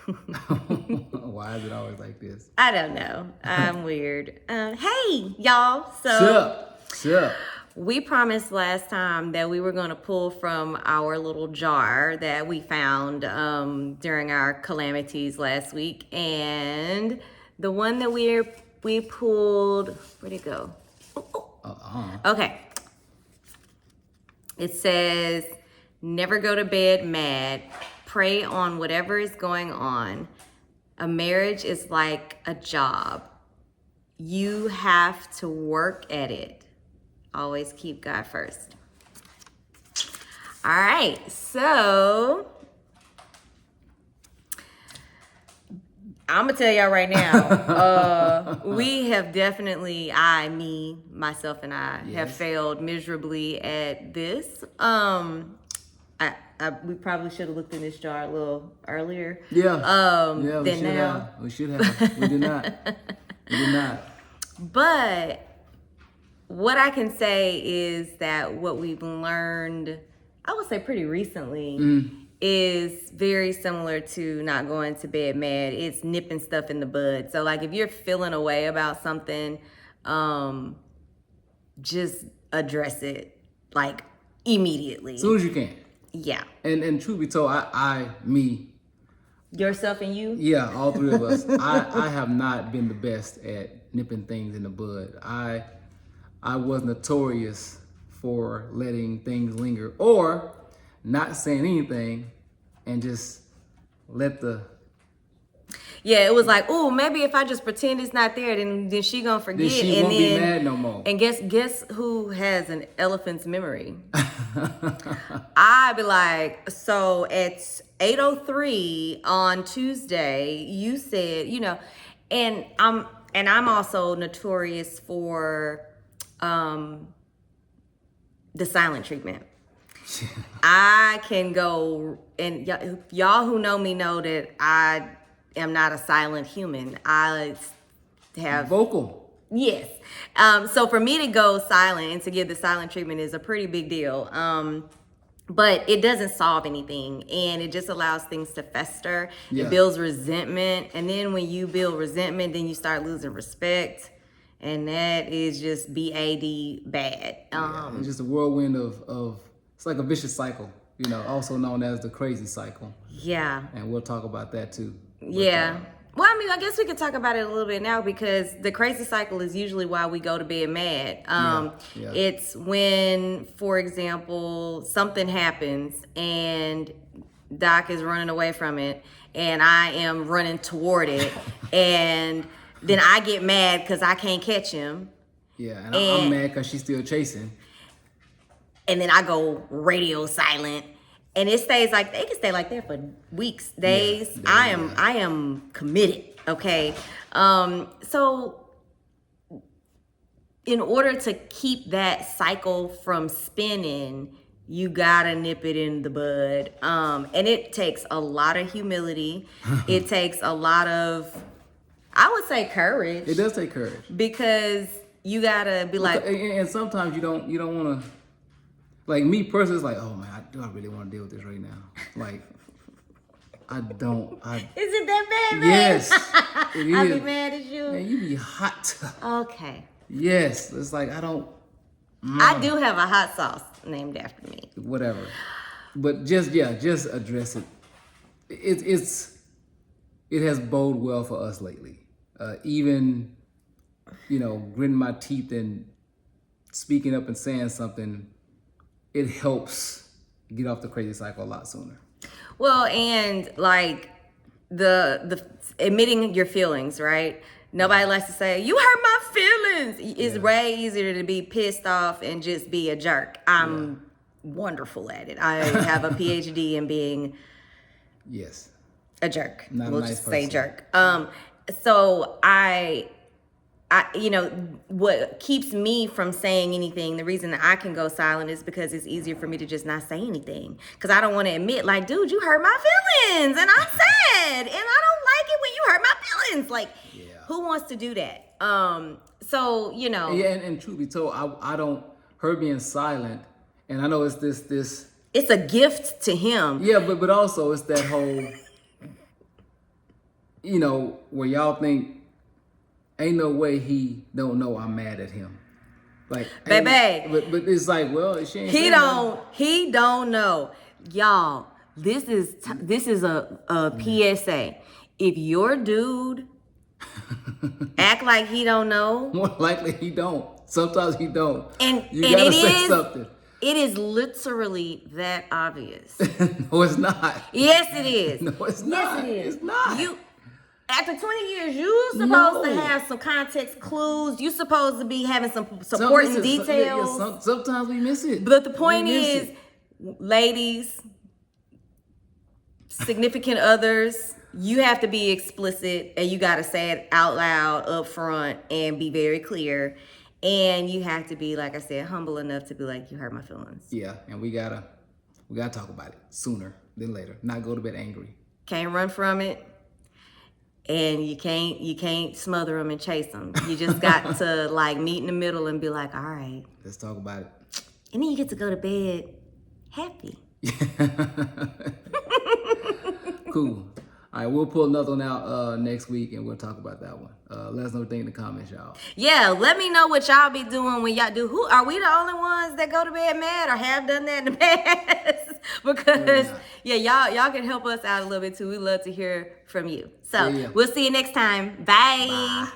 Why is it always like this? I don't know. I'm weird. Hey, y'all. Sup? We promised last time that we were going to pull from our little jar that we found during our calamities last week. And the one that we pulled, where'd it go? Okay. It says, never go to bed mad. Pray on whatever is going on. A marriage is like a job. You have to work at it. Always keep God first. All right, so I'm gonna tell y'all right now, we have definitely, myself and I have failed miserably at this. We probably should have looked in this jar a little earlier. Yeah, than now. We should have. We did not. But what I can say is that what we've learned, I would say pretty recently, is very similar to not going to bed mad. It's nipping stuff in the bud. So like if you're feeling a way about something, just address it like immediately. As soon as you can. Yeah. And truth be told, me. Yourself and you? Yeah, all three of us. I have not been the best at nipping things in the bud. I was notorious for letting things linger or not saying anything and just let the... Yeah, it was like, oh, maybe if I just pretend it's not there, then she gonna forget. Then she and won't be mad no more. And guess who has an elephant's memory? I'd be like, so at 8:03 on Tuesday, you said, and I'm also notorious for the silent treatment. I can go, and y'all who know me know that I am not a silent human. I have vocal. Yes. So for me to go silent and to give the silent treatment is a pretty big deal. But it doesn't solve anything, and it just allows things to fester. Yeah. It builds resentment, and then when you build resentment, then you start losing respect, and that is just bad. It's just a whirlwind of it's like a vicious cycle, also known as the crazy cycle. Yeah. And we'll talk about that too. Yeah. Well, I mean, I guess we could talk about it a little bit now because the crazy cycle is usually why we go to bed mad. It's when, for example, something happens and Doc is running away from it and I am running toward it and then I get mad because I can't catch him. Yeah, and I'm mad because she's still chasing. And then I go radio silent. And it stays like, they can stay like that for weeks, days. I am committed, okay? So in order to keep that cycle from spinning, you gotta nip it in the bud. And it takes a lot of humility. It takes a lot of, I would say, courage. It does take courage. Because you gotta be like. And sometimes you don't wanna, like me personally, it's like, oh man, do I really want to deal with this right now? Like, I don't. Is it that bad, man? Yes, it is. I be mad at you. Man, you be hot. Okay. Yes, it's like I don't. I do have a hot sauce named after me. Whatever, but just address it. It has bode well for us lately. Even, gritting my teeth and speaking up and saying something. It helps get off the crazy cycle a lot sooner. Well, and like the admitting your feelings, right? Nobody likes to say, you hurt my feelings. It's way easier to be pissed off and just be a jerk. I'm wonderful at it. I have a PhD in being a jerk. Not we'll a nice just person. say jerk. So I what keeps me from saying anything, the reason that I can go silent is because it's easier for me to just not say anything. Because I don't want to admit, like, dude, you hurt my feelings and I'm sad and I don't like it when you hurt my feelings. Like, who wants to do that? So, Yeah, and truth be told, I don't, her being silent, and I know it's this. It's a gift to him. Yeah, but also it's that whole, you know, where y'all think, ain't no way he don't know I'm mad at him. Like, Baby. But it's like, well, she ain't He saying don't. nothing. He don't know, y'all. This is a PSA. If your dude act like he don't know, More likely he don't. Sometimes he don't. and You and gotta it say is something. it is literally that obvious. No, it's not. Yes, it is. No, it's not. Yes, it is. It's not. You after 20 years, you supposed No. to have some context clues. You supposed to be having some Some- supporting listen, details. sometimes we miss it. But the point We miss is, it. ladies, significant others, you have to be explicit and you got to say it out loud up front and be very clear. And you have to be, like I said, humble enough to be like, you hurt my feelings. Yeah, and we gotta talk about it sooner than later. Not go to bed angry. Can't run from it. And you can't smother them and chase them. You just got to like meet in the middle and be like, all right. Let's talk about it. And then you get to go to bed happy. Cool. All right, we'll pull another one out next week, and we'll talk about that one. Let us know what you think in the comments, y'all. Yeah, let me know what y'all be doing when y'all do. Who are we the only ones that go to bed mad or have done that in the past? Because y'all can help us out a little bit too. We love to hear from you. So Yeah. we'll see you next time. Bye. Bye.